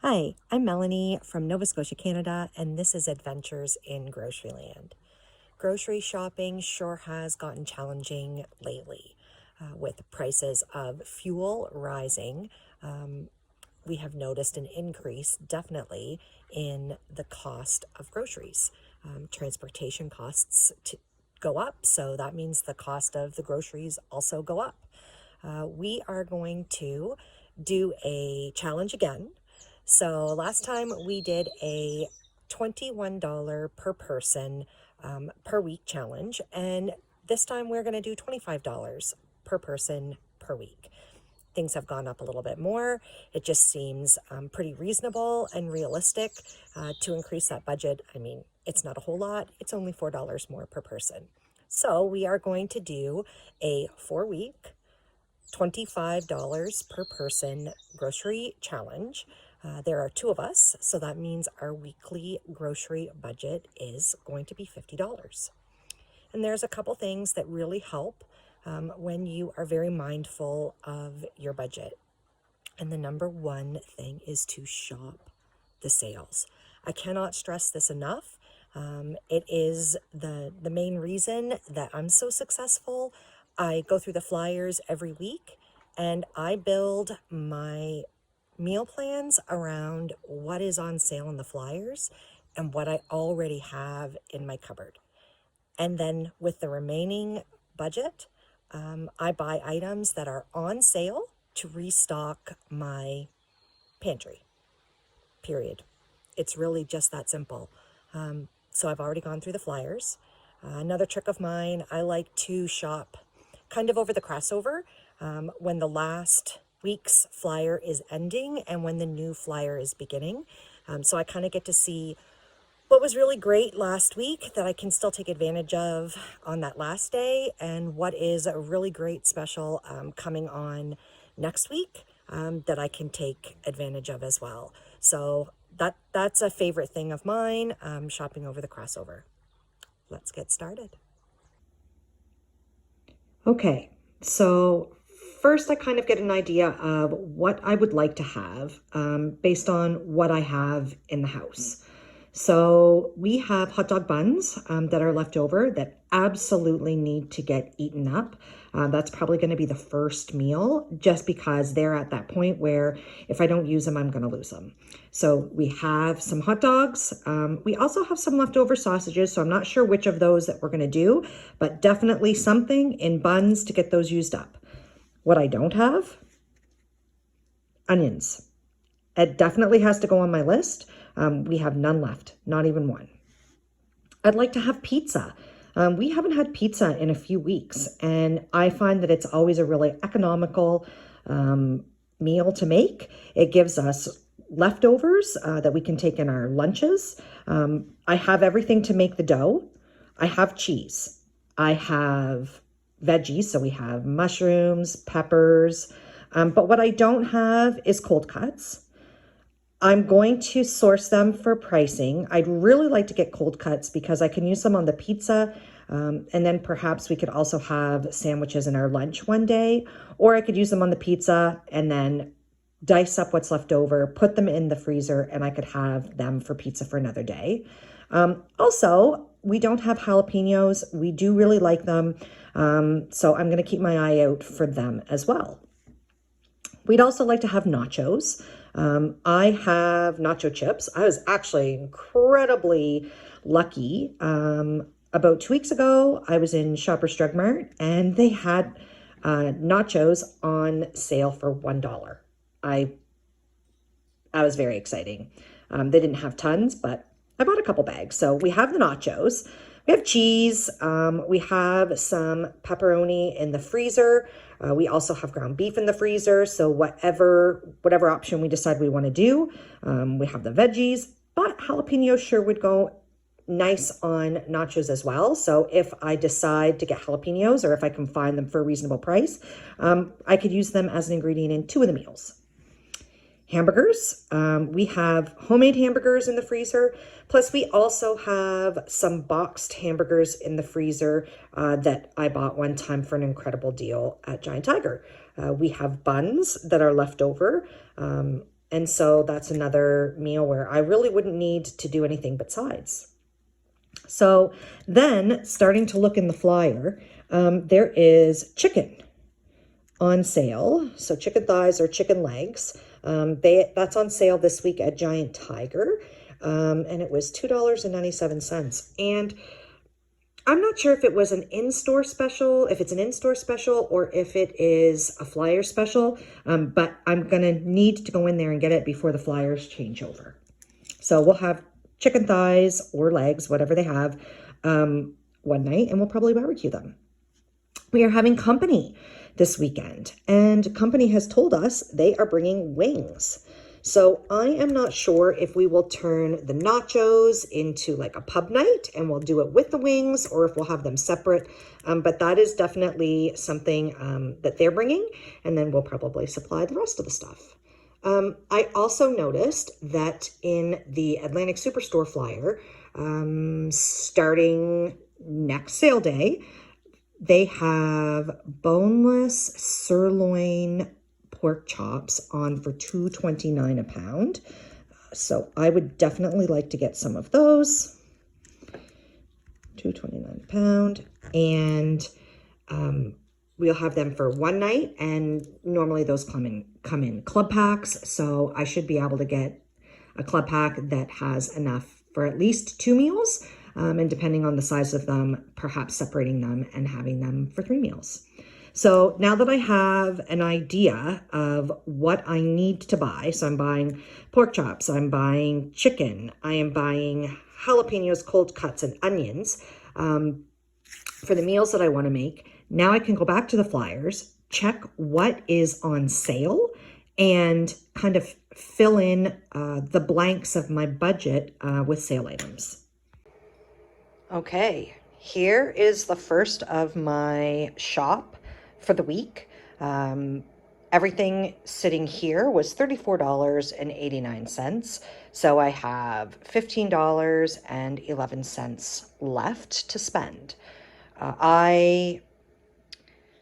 Hi, I'm Melanie from Nova Scotia, Canada, and this is Adventures in Groceryland. Grocery shopping sure has gotten challenging lately with prices of fuel rising. We have noticed an increase definitely in the cost of groceries. Transportation costs go up, so that means the cost of the groceries also go up. We are going to do a challenge again. So last time we did a $21 per person per week challenge, and this time we're going to do $25 per person per week. Things have gone up a little bit more. It just seems pretty reasonable and realistic to increase that budget. I mean, it's not a whole lot. It's only $4 more per person. So we are going to do a 4-week $25 per person grocery challenge. There are two of us, so that means our weekly grocery budget is going to be $50. And there's a couple things that really help when you are very mindful of your budget. And the number one thing is to shop the sales. I cannot stress this enough. It is the main reason that I'm so successful. I go through the flyers every week and I build my meal plans around what is on sale in the flyers and what I already have in my cupboard. And then with the remaining budget, I buy items that are on sale to restock my pantry, period. It's really just that simple. So I've already gone through the flyers. Another trick of mine, I like to shop kind of over the crossover when the last week's flyer is ending and when the new flyer is beginning. So I kind of get to see what was really great last week that I can still take advantage of on that last day, and what is a really great special coming on next week that I can take advantage of as well. So that's a favorite thing of mine, shopping over the crossover. Let's get started. Okay, so first I kind of get an idea of what I would like to have based on what I have in the house. So we have hot dog buns that are left over that absolutely need to get eaten up. That's probably going to be the first meal just because they're at that point where if I don't use them, I'm going to lose them. So we have some hot dogs. We also have some leftover sausages. So I'm not sure which of those that we're going to do, but definitely something in buns to get those used up. What I don't have, onions. It definitely has to go on my list. We have none left, not even one. I'd like to have pizza. We haven't had pizza in a few weeks, and I find that it's always a really economical meal to make. It gives us leftovers that we can take in our lunches. I have everything to make the dough. I have cheese. I have veggies, so we have mushrooms, peppers, but what I don't have is cold cuts. I'm going to source them for pricing. I'd really like to get cold cuts because I can use them on the pizza. And then perhaps we could also have sandwiches in our lunch one day, or I could use them on the pizza and then dice up what's left over, put them in the freezer, and I could have them for pizza for another day. Also, we don't have jalapenos. We do really like them. So I'm going to keep my eye out for them as well. We'd also like to have nachos. I have nacho chips. I was actually incredibly lucky. About 2 weeks ago, I was in Shoppers Drug Mart and they had nachos on sale for $1. I was very exciting. They didn't have tons, but I bought a couple bags. So we have the nachos. We have cheese. We have some pepperoni in the freezer. We also have ground beef in the freezer. So whatever option we decide we want to do, we have the veggies, but jalapenos sure would go nice on nachos as well. So if I decide to get jalapenos or if I can find them for a reasonable price, I could use them as an ingredient in 2 of the meals. Hamburgers. We have homemade hamburgers in the freezer. Plus, we also have some boxed hamburgers in the freezer that I bought one time for an incredible deal at Giant Tiger. We have buns that are left over. And so that's another meal where I really wouldn't need to do anything but sides. So then, starting to look in the flyer, there is chicken on sale. So chicken thighs or chicken legs. That's on sale this week at Giant Tiger. And it was $2.97. And I'm not sure if it was an in-store special, if it's an in-store special or if it is a flyer special, but I'm going to need to go in there and get it before the flyers change over. So we'll have chicken thighs or legs, whatever they have, one night, and we'll probably barbecue them. We are having company this weekend, and company has told us they are bringing wings. So I am not sure if we will turn the nachos into like a pub night and we'll do it with the wings, or if we'll have them separate. But that is definitely something that they're bringing, and then we'll probably supply the rest of the stuff. I also noticed that in the Atlantic Superstore flyer, starting next sale day, they have boneless sirloin pork chops on for $2.29 a pound. So I would definitely like to get some of those. $2.29 a pound. And we'll have them for one night, and normally those come in club packs. So I should be able to get a club pack that has enough for at least 2 meals. And depending on the size of them, perhaps separating them and having them for 3 meals. So now that I have an idea of what I need to buy, so I'm buying pork chops, I'm buying chicken, I am buying jalapenos, cold cuts, and onions for the meals that I want to make. Now I can go back to the flyers, check what is on sale, and kind of fill in the blanks of my budget with sale items. Okay, here is the first of my shop for the week. Everything sitting here was $34.89. So I have $15.11 left to spend. I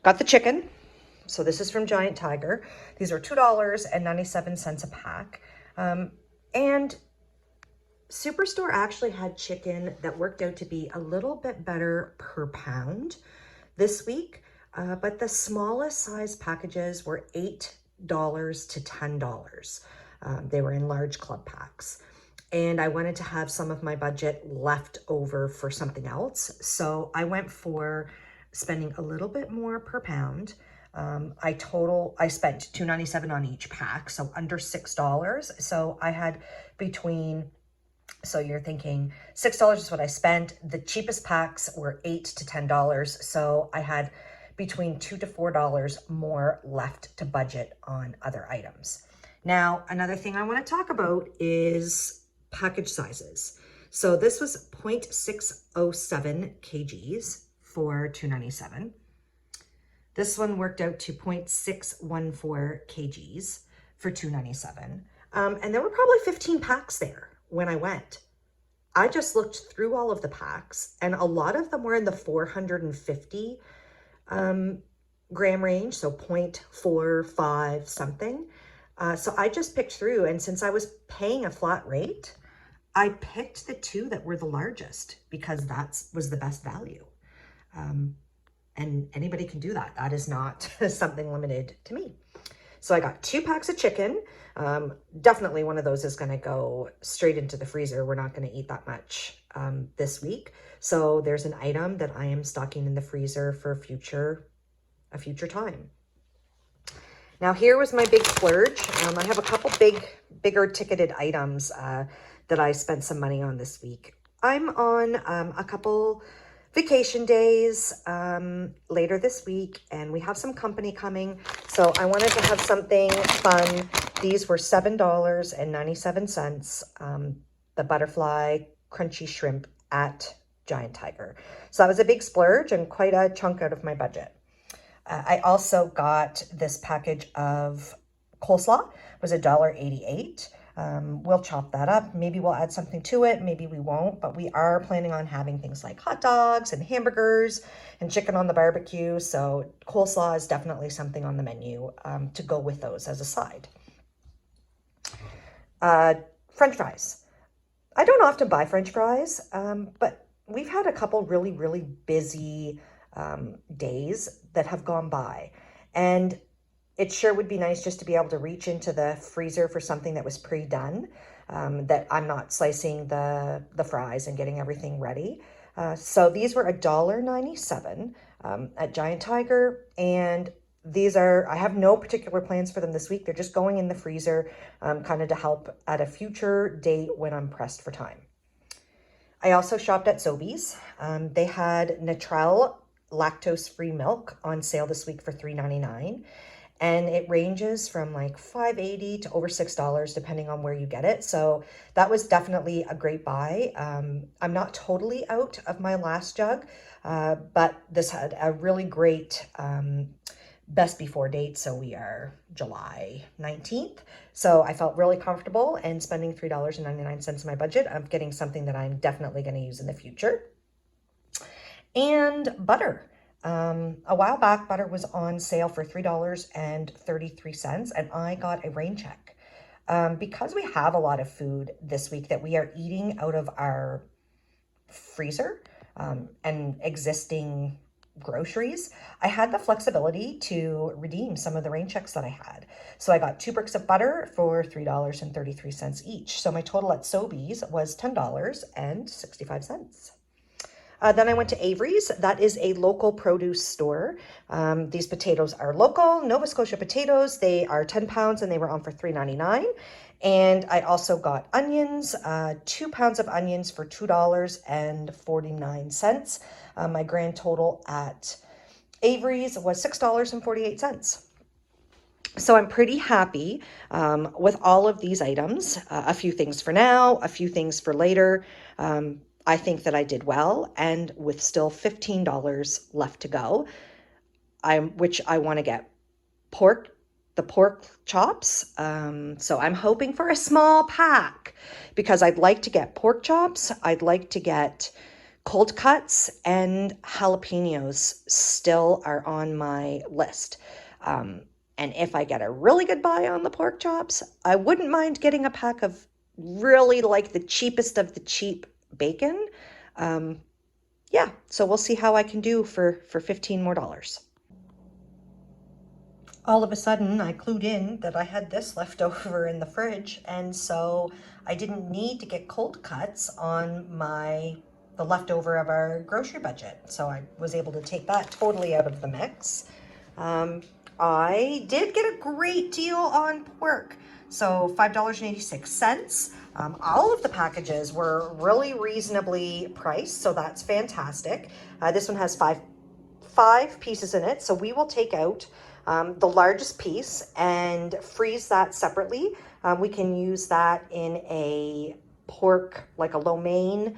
got the chicken. So this is from Giant Tiger. These are $2.97 a pack. And Superstore actually had chicken that worked out to be a little bit better per pound this week, but the smallest size packages were $8 to $10. They were in large club packs, and I wanted to have some of my budget left over for something else. So I went for spending a little bit more per pound. I spent $2.97 on each pack, so under $6. So I had so you're thinking $6 is what I spent. The cheapest packs were $8 to $10. So I had between $2 to $4 more left to budget on other items. Now, another thing I want to talk about is package sizes. So this was 0.607 kgs for $2.97. This one worked out to 0.614 kgs for $2.97. And there were probably 15 packs there when I went. I just looked through all of the packs, and a lot of them were in the 450 gram range, so 0.45 something. So I just picked through, and since I was paying a flat rate, I picked the 2 that were the largest because that was the best value. And anybody can do that. That is not something limited to me. So I got 2 packs of chicken. Definitely one of those is going to go straight into the freezer. We're not going to eat that much this week. So there's an item that I am stocking in the freezer for a future time. Now here was my big splurge. I have a couple bigger ticketed items that I spent some money on this week. I'm on a couple vacation days later this week, and we have some company coming. So I wanted to have something fun. These were $7.97, the butterfly crunchy shrimp at Giant Tiger. So that was a big splurge and quite a chunk out of my budget. I also got this package of coleslaw. It was $1.88. We'll chop that up. Maybe we'll add something to it. Maybe we won't, but we are planning on having things like hot dogs and hamburgers and chicken on the barbecue. So coleslaw is definitely something on the menu to go with those as a side. French fries. I don't often buy French fries, but we've had a couple really, really busy days that have gone by. And it sure would be nice just to be able to reach into the freezer for something that was pre-done, that I'm not slicing the fries and getting everything ready. So these were $1.97 at Giant Tiger, and these are, I have no particular plans for them this week. They're just going in the freezer, kind of to help at a future date when I'm pressed for time. I also shopped at Sobeys. They had Natrel lactose-free milk on sale this week for $3.99. And it ranges from like $5.80 to over $6 depending on where you get it. So that was definitely a great buy. I'm not totally out of my last jug, but this had a really great best before date. So we are July 19th. So I felt really comfortable and spending $3.99 in my budget of getting something that I'm definitely going to use in the future. And butter. A while back, butter was on sale for $3.33, and I got a rain check. Because we have a lot of food this week that we are eating out of our freezer and existing groceries, I had the flexibility to redeem some of the rain checks that I had. So I got 2 bricks of butter for $3.33 each. So my total at Sobeys was $10.65. Then I went to Avery's. That is a local produce store. These potatoes are local, Nova Scotia potatoes. They are 10 pounds and they were on for $3.99. And I also got onions, 2 pounds of onions for $2.49. My grand total at Avery's was $6.48. So I'm pretty happy with all of these items. A few things for now, a few things for later. I think that I did well, and with still $15 left to go, which I want to get the pork chops. So I'm hoping for a small pack because I'd like to get pork chops. I'd like to get cold cuts, and jalapenos still are on my list. And if I get a really good buy on the pork chops, I wouldn't mind getting a pack of really like the cheapest of the cheap bacon. Yeah, so we'll see how I can do for $15 more. All of a sudden, I clued in that I had this left over in the fridge, and so I didn't need to get cold cuts on the leftover of our grocery budget. So I was able to take that totally out of the mix. I did get a great deal on pork. So $5.86. All of the packages were really reasonably priced, so that's fantastic. This one has five pieces in it, so we will take out the largest piece and freeze that separately. We can use that in a pork, like a lo mein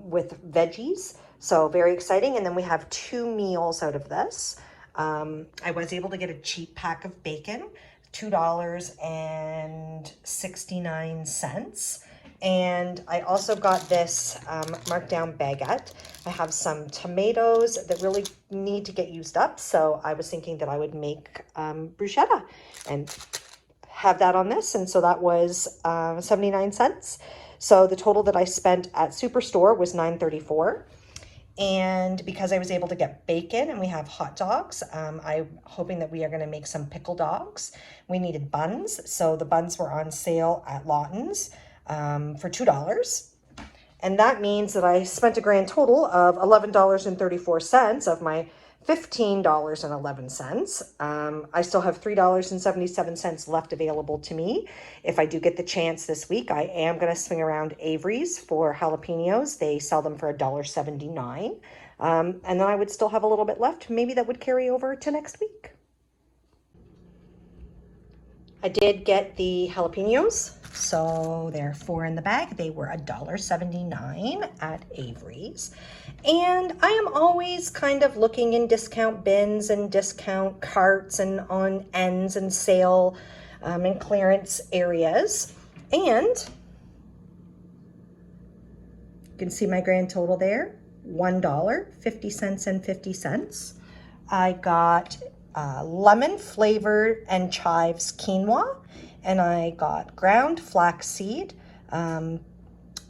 with veggies. So very exciting. And then we have 2 meals out of this. I was able to get a cheap pack of bacon, $2.69. And I also got this marked down baguette. I have some tomatoes that really need to get used up. So I was thinking that I would make bruschetta and have that on this. And so that was 79 cents. So the total that I spent at Superstore was $9.34. And because I was able to get bacon and we have hot dogs, I'm hoping that we are going to make some pickle dogs. We needed buns. So the buns were on sale at Lawton's for $2. And that means that I spent a grand total of $11.34 of my $15.11. I still have $3.77 left available to me. If I do get the chance this week, I am going to swing around Avery's for jalapenos. They sell them for $1.79. And then I would still have a little bit left. Maybe that would carry over to next week. I did get the jalapenos, so they're 4 in the bag. They were $1.79 at Avery's. And I am always kind of looking in discount bins and discount carts and on ends and sale and clearance areas. And you can see my grand total there, $1.50 I got lemon flavored and chives quinoa, and I got ground flaxseed. The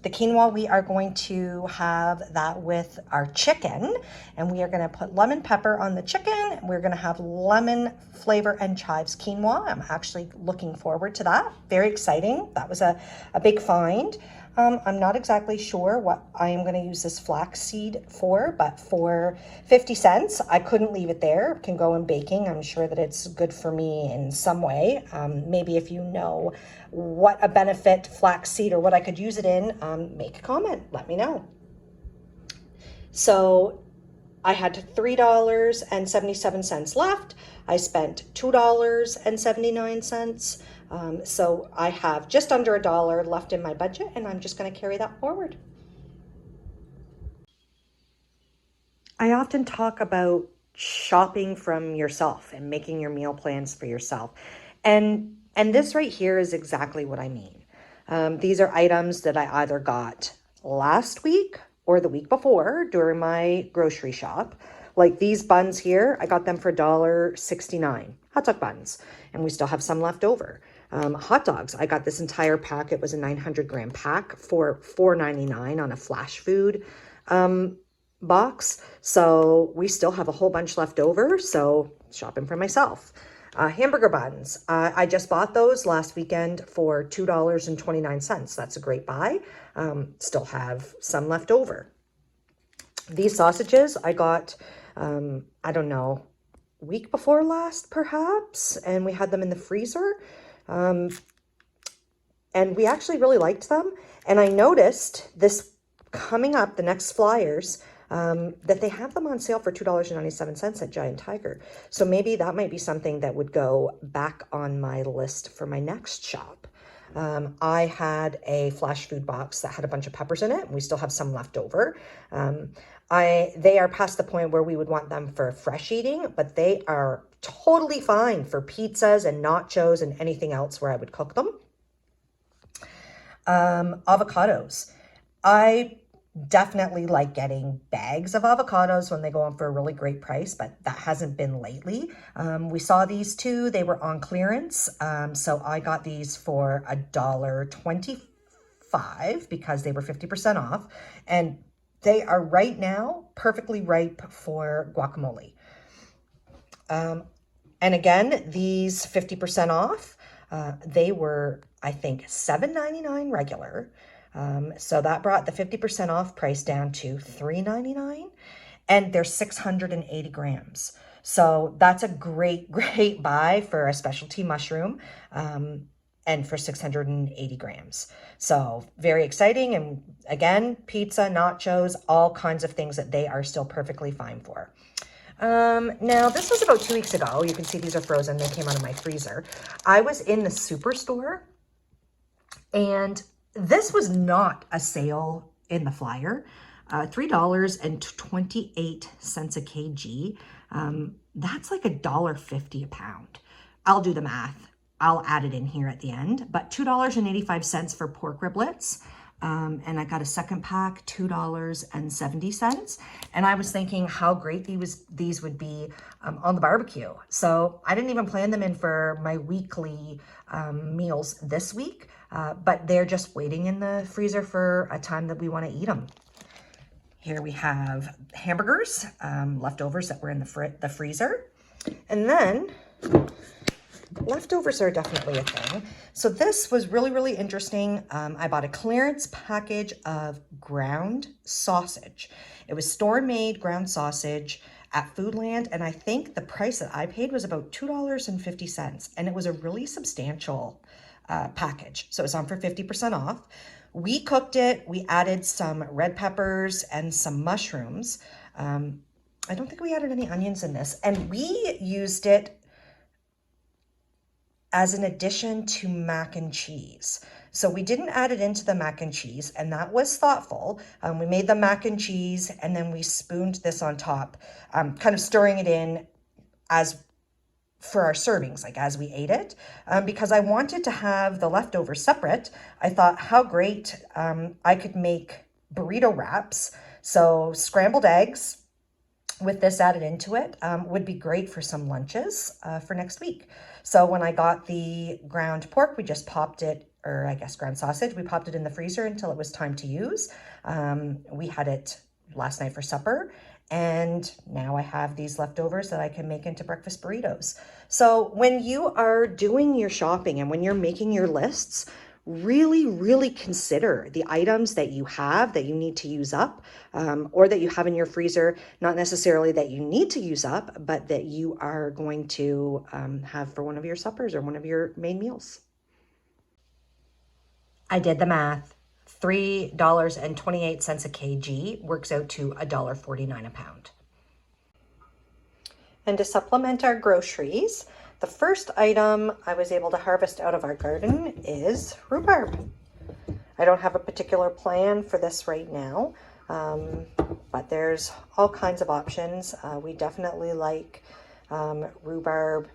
quinoa, we are going to have that with our chicken, and we are going to put lemon pepper on the chicken. We're going to have lemon flavor and chives quinoa. I'm actually looking forward to that. Very exciting. That was a big find. I'm not exactly sure what I am going to use this flaxseed for, but for 50 cents, I couldn't leave it there. It can go in baking. I'm sure that it's good for me in some way. Maybe if you know what a benefit flaxseed or what I could use it in, make a comment. Let me know. So I had $3.77 left. I spent $2.79. So I have just under $1 left in my budget, and I'm just going to carry that forward. I often talk about shopping from yourself and making your meal plans for yourself. And this right here is exactly what I mean. These are items that I either got last week or the week before during my grocery shop. Like these buns here, I got them for $1.69, hot dog buns, and we still have some left over. Hot dogs, I got this entire pack. It was a 900-gram pack for $4.99 on a flash food box. So we still have a whole bunch left over. So shopping for myself. Hamburger buns, I just bought those last weekend for $2.29. That's a great buy. Still have some left over. These sausages I got, I don't know, week before last perhaps, and we had them in the freezer. And we actually really liked them. And I noticed this coming up, the next flyers, that they have them on sale for $2.97 at Giant Tiger. So maybe that might be something that would go back on my list for my next shop. I had a flash food box that had a bunch of peppers in it, and we still have some left over. They are past the point where we would want them for fresh eating, but they are totally fine for pizzas and nachos and anything else where I would cook them. Avocados. I definitely like getting bags of avocados when they go on for a really great price, but that hasn't been lately. We saw these two, they were on clearance. So I got these for $1.25 because they were 50% off, and they are right now perfectly ripe for guacamole. And again, these 50% off, they were, I think, $7.99 regular. So that brought the 50% off price down to $3.99, and they're 680 grams. So that's a great, great buy for a specialty mushroom, and for 680 grams. So very exciting. And again, pizza, nachos, all kinds of things that they are still perfectly fine for. Now this was about 2 weeks ago. You can see these are frozen. They came out of my freezer. I was in the Superstore, and this was not a sale in the flyer. $3.28 a kg. That's like $1.50 a pound. I'll do the math. I'll add it in here at the end. But $2.85 for pork riblets. And I got a second pack, $2.70. And I was thinking how great these would be on the barbecue. So I didn't even plan them in for my weekly meals this week, but they're just waiting in the freezer for a time that we want to eat them. Here we have hamburgers, leftovers that were in the freezer. And then leftovers are definitely a thing. So this was really, really interesting. I bought a clearance package of ground sausage. It was store-made ground sausage at Foodland, and I think the price that I paid was about $2.50, and it was a really substantial package. So it was on for 50% off. We cooked it. We added some red peppers and some mushrooms. I don't think we added any onions in this, and we used it as an addition to mac and cheese. So we didn't add it into the mac and cheese, and that was thoughtful. We made the mac and cheese, and then we spooned this on top, kind of stirring it in as for our servings, like as we ate it, because I wanted to have the leftovers separate. I thought how great I could make burrito wraps. So scrambled eggs, with this added into it would be great for some lunches for next week. So when I got the ground pork, we just popped it, or I guess ground sausage, we popped it in the freezer until it was time to use. We had it last night for supper, and now I have these leftovers that I can make into breakfast burritos. So when you are doing your shopping and when you're making your lists, really consider the items that you have that you need to use up, or that you have in your freezer, not necessarily that you need to use up, but that you are going to have for one of your suppers or one of your main meals. I did the math. $3.28 a kg works out to $1.49 a pound. And to supplement our groceries, the first item I was able to harvest out of our garden is rhubarb. I don't have a particular plan for this right now, but there's all kinds of options. We definitely like rhubarb,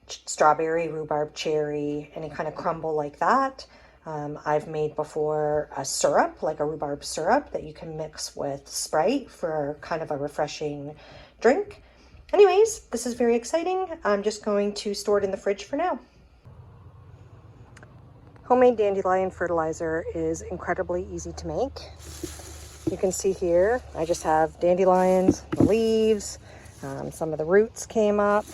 strawberry, rhubarb cherry, any kind of crumble like that. I've made before a syrup, like a rhubarb syrup that you can mix with Sprite for kind of a refreshing drink. Anyways, this is very exciting. I'm just going to store it in the fridge for now. Homemade dandelion fertilizer is incredibly easy to make. You can see here, I just have dandelions, the leaves, some of the roots came up,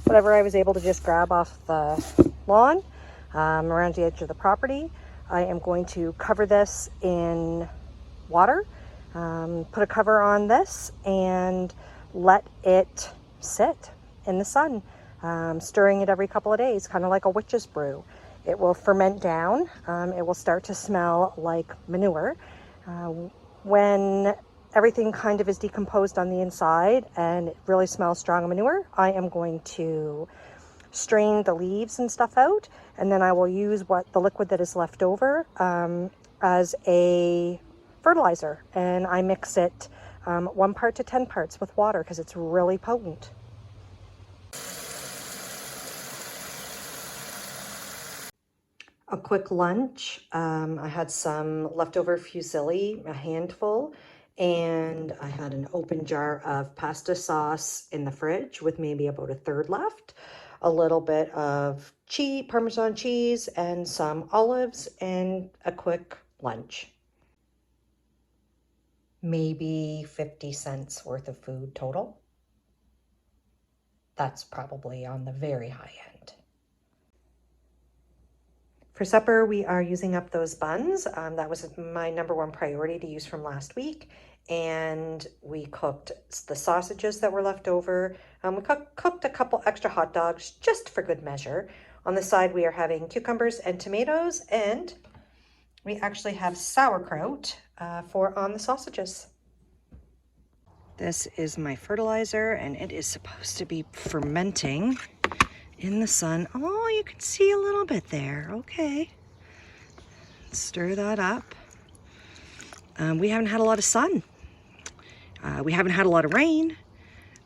whatever I was able to just grab off the lawn around the edge of the property. I am going to cover this in water, put a cover on this, and let it sit in the sun, stirring it every couple of days, kind of like a witch's brew. It will ferment down. It will start to smell like manure. When everything kind of is decomposed on the inside and it really smells strong of manure, I am going to strain the leaves and stuff out, and then I will use the liquid that is left over as a fertilizer, and I mix it 1 part to 10 parts with water because it's really potent. A quick lunch. I had some leftover fusilli, a handful, and I had an open jar of pasta sauce in the fridge with maybe about a third left, a little bit of cheese, Parmesan cheese, and some olives, and a quick lunch. Maybe 50 cents worth of food total. That's probably on the very high end. For supper, we are using up those buns. That was my #1 priority to use from last week. And we cooked the sausages that were left over. We cooked a couple extra hot dogs just for good measure. On the side, we are having cucumbers and tomatoes, and we actually have sauerkraut on the sausages. This is my fertilizer, and it is supposed to be fermenting in the sun. Oh, you can see a little bit there. Okay. Stir that up. We haven't had a lot of sun. We haven't had a lot of rain,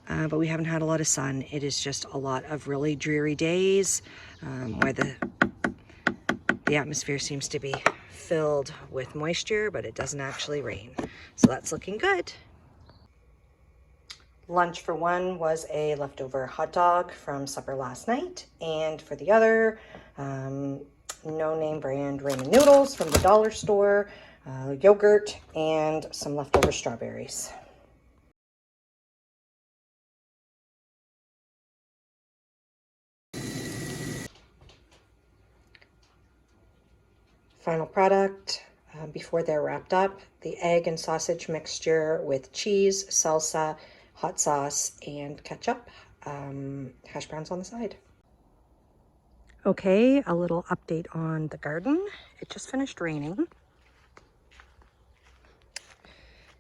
but we haven't had a lot of sun. It is just a lot of really dreary days where the atmosphere seems to be filled with moisture, but it doesn't actually rain. So that's looking good. Lunch for one was a leftover hot dog from supper last night, and for the other, no-name brand ramen noodles from the dollar store, yogurt, and some leftover strawberries. Final product, before they're wrapped up, the egg and sausage mixture with cheese, salsa, hot sauce, and ketchup, hash browns on the side. Okay, a little update on the garden. It just finished raining.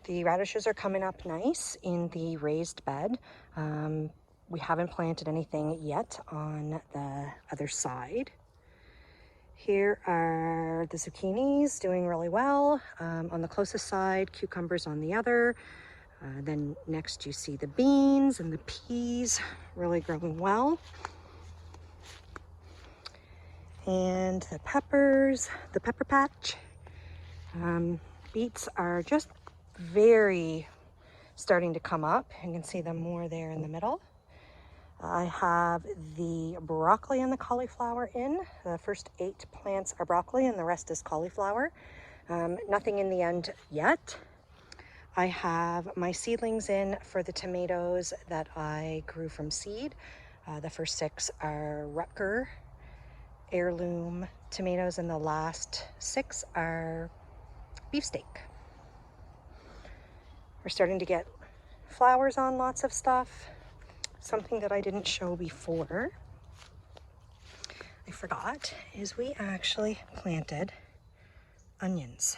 The radishes are coming up nice in the raised bed. We haven't planted anything yet on the other side. Here are the zucchinis doing really well. On the closest side, cucumbers on the other. Then next you see the beans and the peas really growing well. And the peppers, the pepper patch. Beets are just very starting to come up. You can see them more there in the middle. I have the broccoli and the cauliflower in. The first 8 plants are broccoli and the rest is cauliflower. Nothing in the end yet. I have my seedlings in for the tomatoes that I grew from seed. The first 6 are Rutger heirloom tomatoes and the last 6 are beefsteak. We're starting to get flowers on lots of stuff. Something that I didn't show before, I forgot, is we actually planted onions.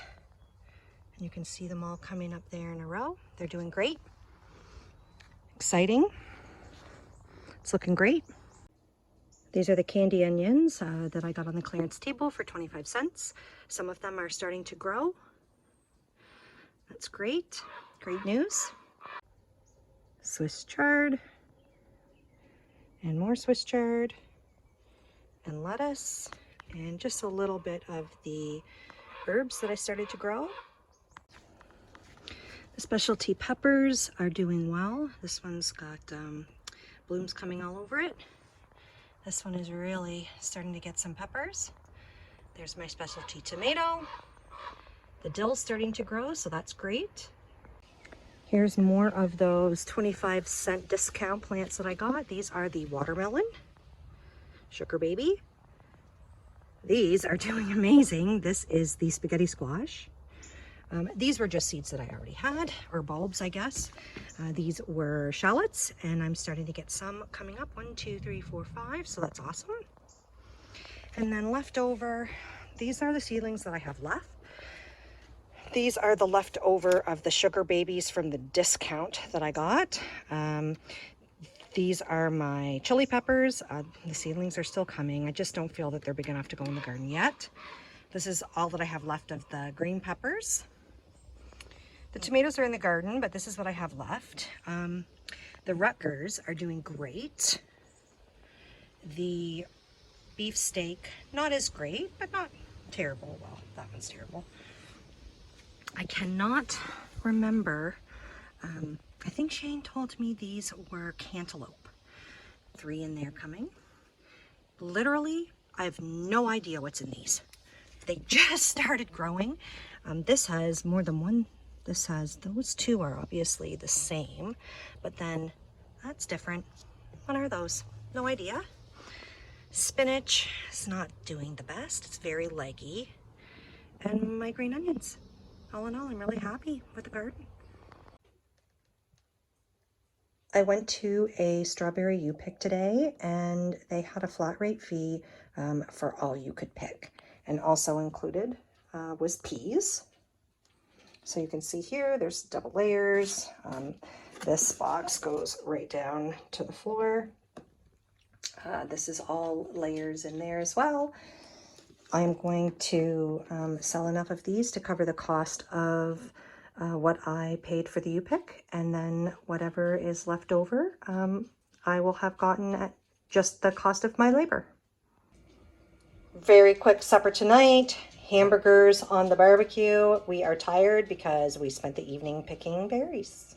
And you can see them all coming up there in a row. They're doing great. Exciting. It's looking great. These are the candy onions that I got on the clearance table for 25 cents. Some of them are starting to grow. That's great. Great news. Swiss chard. And more Swiss chard. And lettuce. And just a little bit of the herbs that I started to grow. The specialty peppers are doing well. This one's got blooms coming all over it. This one is really starting to get some peppers. There's my specialty tomato. The dill's starting to grow, so that's great. Here's more of those 25-cent discount plants that I got. These are the watermelon, sugar baby. These are doing amazing. This is the spaghetti squash. These were just seeds that I already had, or bulbs, I guess. These were shallots, and I'm starting to get some coming up. 1, 2, 3, 4, 5, so that's awesome. And then leftover, these are the seedlings that I have left. These are the leftover of the sugar babies from the discount that I got. These are my chili peppers. The seedlings are still coming. I just don't feel that they're big enough to go in the garden yet. This is all that I have left of the green peppers. The tomatoes are in the garden, but this is what I have left. The Rutgers are doing great. The beefsteak, not as great, but not terrible. Well, that one's terrible. I cannot remember. I think Shane told me these were cantaloupe. 3 in there coming. Literally, I have no idea what's in these. They just started growing. This has more than one. This has, those 2 are obviously the same, but then that's different. What are those? No idea. Spinach is not doing the best. It's very leggy. And my green onions. All in all, I'm really happy with the garden. I went to a strawberry UPick today, and they had a flat rate fee for all you could pick. And also included was peas. So you can see here, there's double layers. This box goes right down to the floor. This is all layers in there as well. I'm going to sell enough of these to cover the cost of what I paid for the UPick, and then whatever is left over, I will have gotten at just the cost of my labor. Very quick supper tonight. Hamburgers on the barbecue. We are tired because we spent the evening picking berries.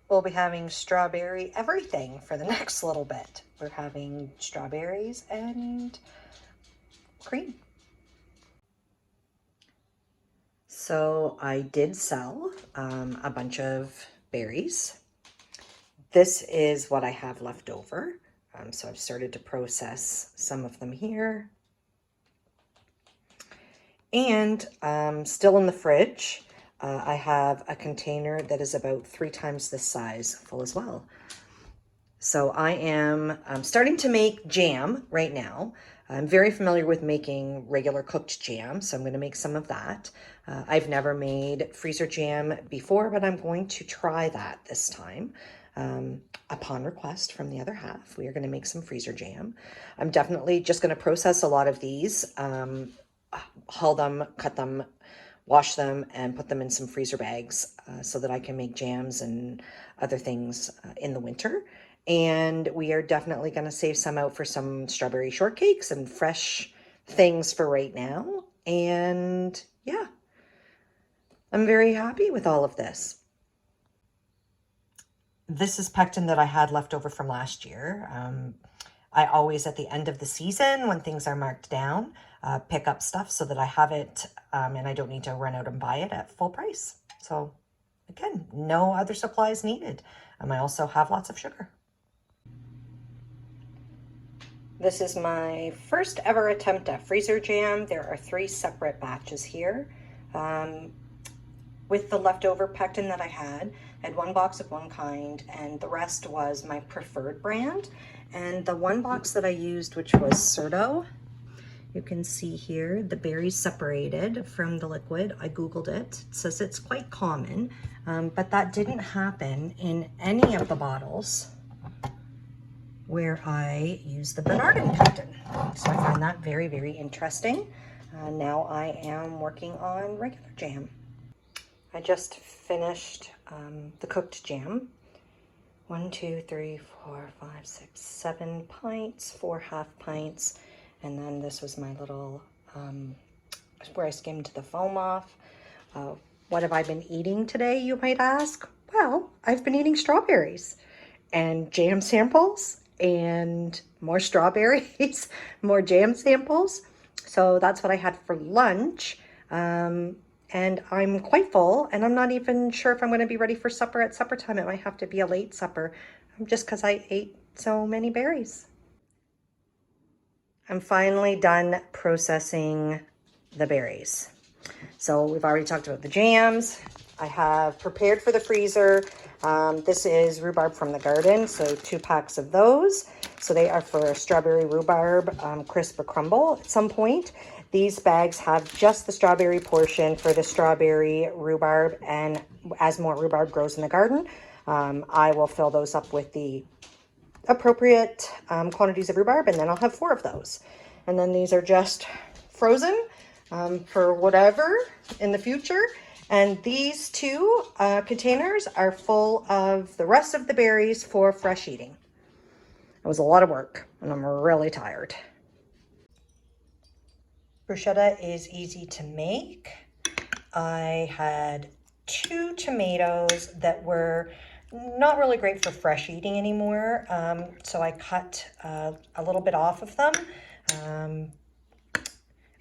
We'll be having strawberry everything for the next little bit. We're having strawberries and cream. So I did sell a bunch of berries. This is what I have left over. So I've started to process some of them here. And still in the fridge, I have a container that is about 3 times this size full as well. So I am starting to make jam right now. I'm very familiar with making regular cooked jam, so I'm going to make some of that. I've never made freezer jam before, but I'm going to try that this time. Upon request from the other half, we are going to make some freezer jam. I'm definitely just going to process a lot of these, hull them, cut them, wash them, and put them in some freezer bags so that I can make jams and other things in the winter. And we are definitely going to save some out for some strawberry shortcakes and fresh things for right now. And yeah, I'm very happy with all of this. This is pectin that I had left over from last year. I always, at the end of the season, when things are marked down, pick up stuff so that I have it and I don't need to run out and buy it at full price. So again, no other supplies needed. I also have lots of sugar. This is my first ever attempt at freezer jam. There are 3 separate batches here. With the leftover pectin that I had 1 box of one kind and the rest was my preferred brand. And the 1 box that I used, which was Certo, you can see here the berries separated from the liquid. I Googled it. It says it's quite common, but that didn't happen in any of the bottles where I use the Bernardin pectin. So I find that very, very interesting. Now I am working on regular jam. I just finished the cooked jam. 1, 2, 3, 4, 5, 6, 7 pints, 4 half pints. And then this was my little, where I skimmed the foam off. What have I been eating today, you might ask? Well, I've been eating strawberries and jam samples and more strawberries, more jam samples. So that's what I had for lunch. And I'm quite full, and I'm not even sure if I'm going to be ready for supper at supper time. It might have to be a late supper, just because I ate so many berries. I'm finally done processing the berries. So we've already talked about the jams. I have prepared for the freezer. This is rhubarb from the garden, so 2 packs of those. So they are for strawberry rhubarb, crisp or crumble at some point. These bags have just the strawberry portion for the strawberry rhubarb, and as more rhubarb grows in the garden, I will fill those up with the appropriate quantities of rhubarb, and then I'll have 4 of those. And then these are just frozen for whatever in the future. And these 2 containers are full of the rest of the berries for fresh eating. It was a lot of work, and I'm really tired. Bruschetta is easy to make. I had 2 tomatoes that were not really great for fresh eating anymore, so I cut a little bit off of them,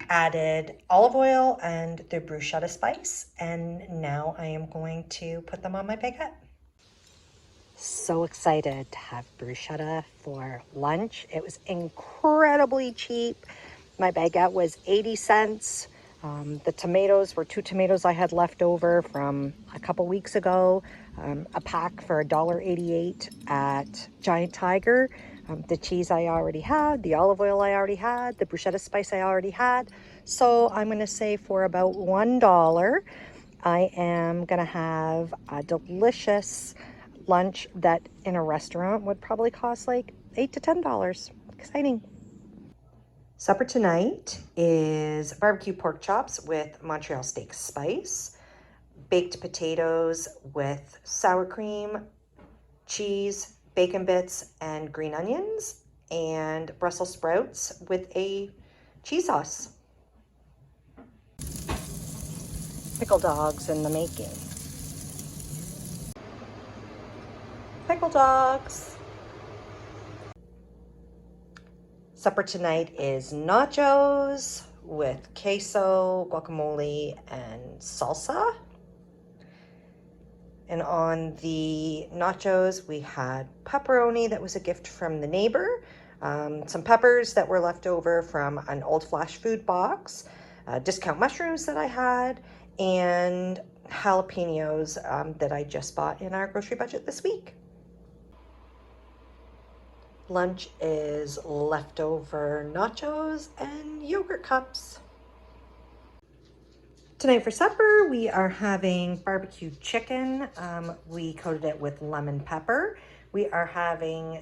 added olive oil and the bruschetta spice, and now I am going to put them on my baguette. So excited to have bruschetta for lunch. It was incredibly cheap. My baguette was 80 cents. The tomatoes were 2 tomatoes I had left over from a couple weeks ago. A pack for $1.88 at Giant Tiger. The cheese I already had, the olive oil I already had, the bruschetta spice I already had. So I'm going to say for about $1, I am going to have a delicious lunch that in a restaurant would probably cost like $8 to $10. Exciting. Supper tonight is barbecue pork chops with Montreal steak spice, baked potatoes with sour cream, cheese, bacon bits, and green onions, and Brussels sprouts with a cheese sauce. Pickle dogs in the making. Pickle dogs. Supper tonight is nachos with queso, guacamole, and salsa. And on the nachos, we had pepperoni that was a gift from the neighbor, some peppers that were left over from an old flash food box, discount mushrooms that I had, and jalapenos that I just bought in our grocery budget this week. Lunch is leftover nachos and yogurt cups. Tonight for supper, we are having barbecue chicken. We coated it with lemon pepper. We are having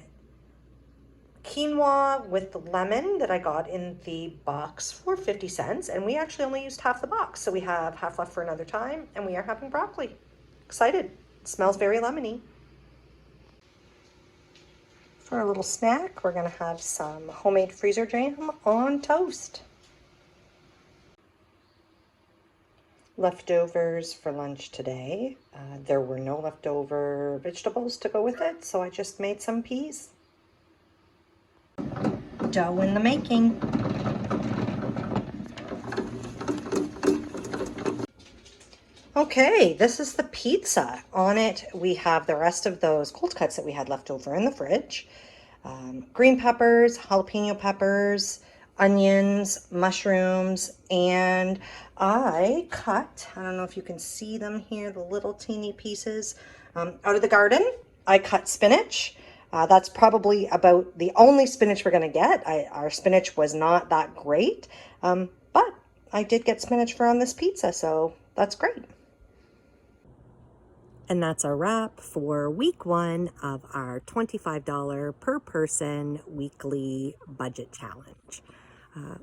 quinoa with lemon that I got in the box for 50 cents. And we actually only used half the box. So we have half left for another time. And we are having broccoli. Excited. It smells very lemony. For a little snack, we're going to have some homemade freezer jam on toast. leftovers for lunch today. There were no leftover vegetables to go with it, so I just made some peas. Dough in the making. Okay, this is the pizza. On it, we have the rest of those cold cuts that we had left over in the fridge. Green peppers, jalapeno peppers, onions, mushrooms, and I cut, I don't know if you can see them here, the little teeny pieces, out of the garden. I cut spinach. That's probably about the only spinach we're going to get. Our spinach was not that great, but I did get spinach for on this pizza, so that's great. And that's a wrap for week 1 of our $25 per person weekly budget challenge.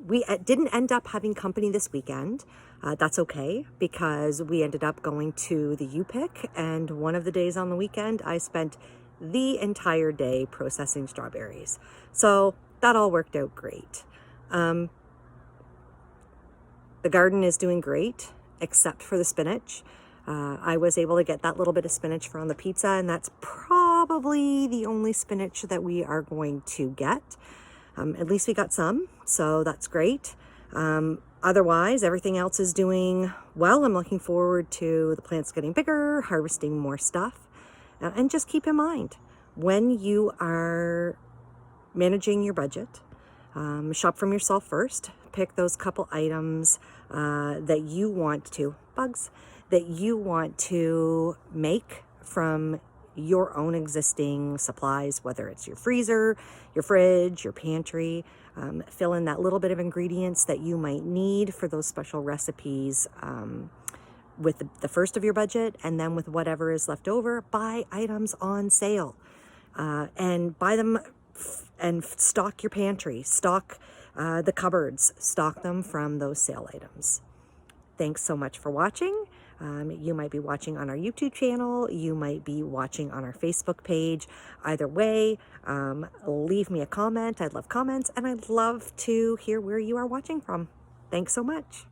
We didn't end up having company this weekend. That's okay, because we ended up going to the UPick, and one of the days on the weekend I spent the entire day processing strawberries. So that all worked out great. The garden is doing great, except for the spinach. I was able to get that little bit of spinach for on the pizza, and that's probably the only spinach that we are going to get. At least we got some, so that's great. Otherwise, everything else is doing well. I'm looking forward to the plants getting bigger, harvesting more stuff. And just keep in mind, when you are managing your budget, shop from yourself first. Pick those couple items that you want to, that you want to make from your own existing supplies, whether it's your freezer, your fridge, your pantry. Fill in that little bit of ingredients that you might need for those special recipes with the first of your budget, and then with whatever is left over, buy items on sale and buy them and stock your pantry, stock the cupboards, stock them from those sale items. Thanks so much for watching. You might be watching on our YouTube channel. You might be watching on our Facebook page. Either way, leave me a comment. I'd love comments, and I'd love to hear where you are watching from. Thanks so much.